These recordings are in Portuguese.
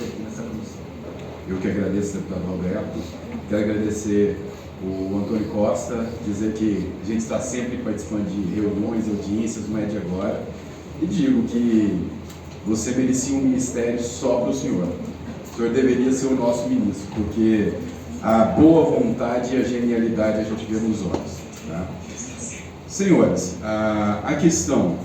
aqui nessa comissão. Eu que agradeço, deputado Roberto. Quero agradecer o Antônio Costa, dizer que a gente está sempre participando de reuniões, audiências, não é de agora. E digo que você merecia um ministério só para o senhor. O senhor deveria ser o nosso ministro, porque a boa vontade e a genialidade a gente vê nos olhos. Tá? Senhores, a questão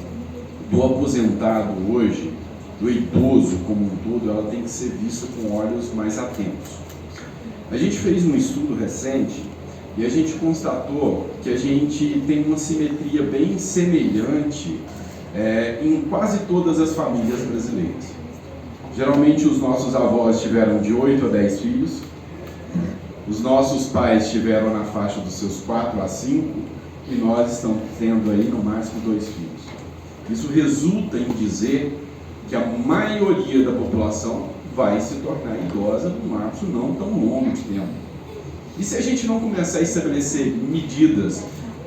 do aposentado hoje, do idoso como um todo, ela tem que ser vista com olhos mais atentos. A gente fez um estudo recente e a gente constatou que a gente tem uma simetria bem semelhante em quase todas as famílias brasileiras. Geralmente os nossos avós tiveram de 8 a 10 filhos, os nossos pais tiveram na faixa dos seus 4 a 5 e nós estamos tendo aí no máximo 2 filhos. Isso resulta em dizer que a maioria da população vai se tornar idosa num lapso não tão longo de tempo. E se a gente não começar a estabelecer medidas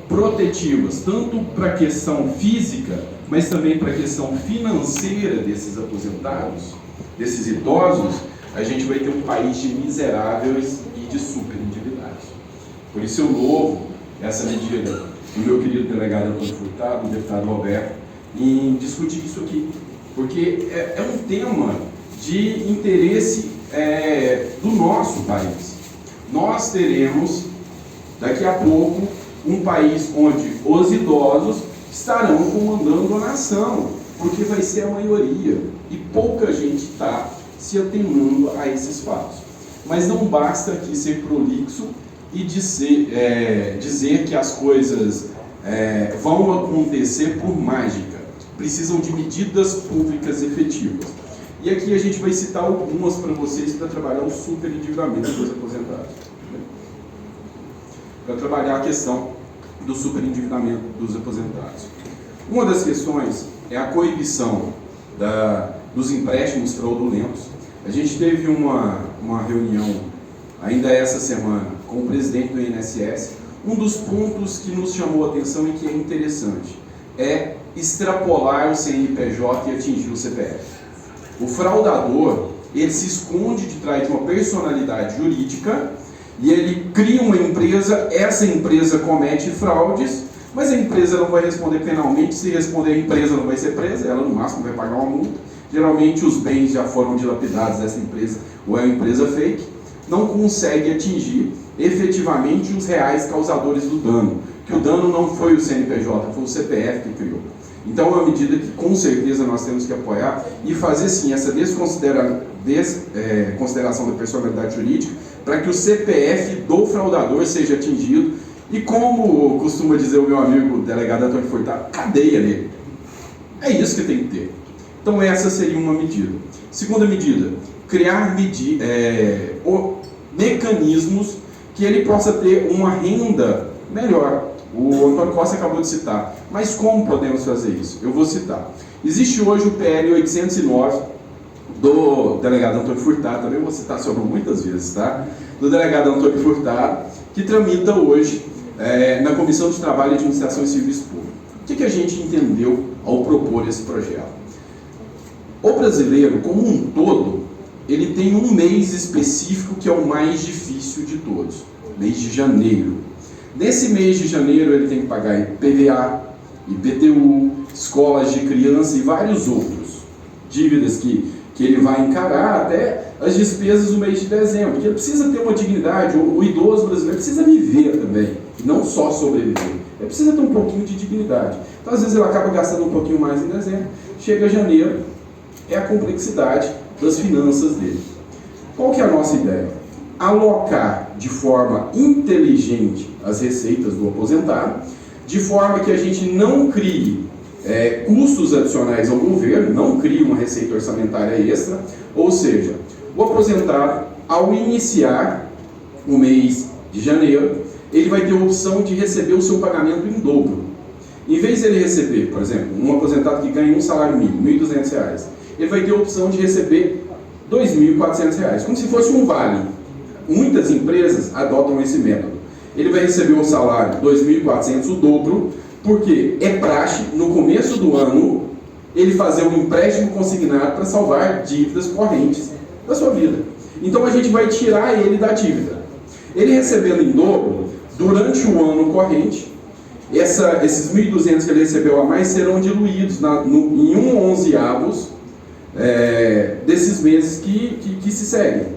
protetivas, tanto para a questão física, mas também para a questão financeira desses aposentados, desses idosos, a gente vai ter um país de miseráveis e de superendividados. Por isso eu louvo essa medida do meu querido delegado Antônio Furtado, o deputado Roberto, em discutir isso aqui, porque é um tema de interesse do nosso país. Nós teremos, daqui a pouco, um país onde os idosos estarão comandando a nação, porque vai ser a maioria, e pouca gente está se atenando a esses fatos. Mas não basta aqui ser prolixo e dizer que as coisas vão acontecer por mágica. Precisam de medidas públicas efetivas. E aqui a gente vai citar algumas para vocês para trabalhar o superendividamento dos aposentados. Para trabalhar a questão do superendividamento dos aposentados. Uma das questões é a coibição dos empréstimos fraudulentos. A gente teve uma reunião ainda essa semana com o presidente do INSS. Um dos pontos que nos chamou a atenção e que é interessante é extrapolar o CNPJ e atingir o CPF. O fraudador, ele se esconde de trás de uma personalidade jurídica e ele cria uma empresa, essa empresa comete fraudes, mas a empresa não vai responder penalmente. Se responder, a empresa não vai ser presa, ela no máximo vai pagar uma multa. Geralmente os bens já foram dilapidados dessa empresa, ou é uma empresa fake, não consegue atingir efetivamente os reais causadores do dano, que o dano não foi o CNPJ, foi o CPF que criou. Então é uma medida que com certeza nós temos que apoiar e fazer sim essa consideração da personalidade jurídica para que o CPF do fraudador seja atingido e, como costuma dizer o meu amigo delegado Antônio Furtado, cadeia nele. É isso que tem que ter. Então essa seria uma medida. Segunda medida, criar mecanismos que ele possa ter uma renda melhor. O Antônio Costa acabou de citar. Mas como podemos fazer isso? Eu vou citar. Existe hoje o PL 809 do delegado Antônio Furtado, também vou citar sobre muitas vezes, tá? Do delegado Antônio Furtado, que tramita hoje na Comissão de Trabalho, Administração e Serviço Público. O que a gente entendeu ao propor esse projeto? O brasileiro, como um todo, ele tem um mês específico que é o mais difícil de todos, mês de janeiro. Nesse mês de janeiro ele tem que pagar IPVA, IPTU, escolas de criança e vários outros dívidas que ele vai encarar, até as despesas do mês de dezembro, porque ele precisa ter uma dignidade. O idoso brasileiro precisa viver também, não só sobreviver, ele precisa ter um pouquinho de dignidade. Então às vezes ele acaba gastando um pouquinho mais em dezembro, chega janeiro, é a complexidade das finanças dele. Qual que é a nossa ideia? Alocar de forma inteligente as receitas do aposentado, de forma que a gente não crie custos adicionais ao governo, não crie uma receita orçamentária extra, ou seja, o aposentado, ao iniciar o mês de janeiro, ele vai ter a opção de receber o seu pagamento em dobro. Em vez de ele receber, por exemplo, um aposentado que ganha um salário mínimo, R$ 1.200, ele vai ter a opção de receber R$ 2.400, como se fosse um vale. Muitas empresas adotam esse método. Ele vai receber o salário R$ 2.400, o dobro, porque é praxe, no começo do ano, ele fazer um empréstimo consignado para salvar dívidas correntes. da sua vida. Então a gente vai tirar ele da dívida. Ele recebendo em dobro, durante o ano corrente, esses 1.200 que ele recebeu a mais serão diluídos em 1/11 desses meses que se seguem.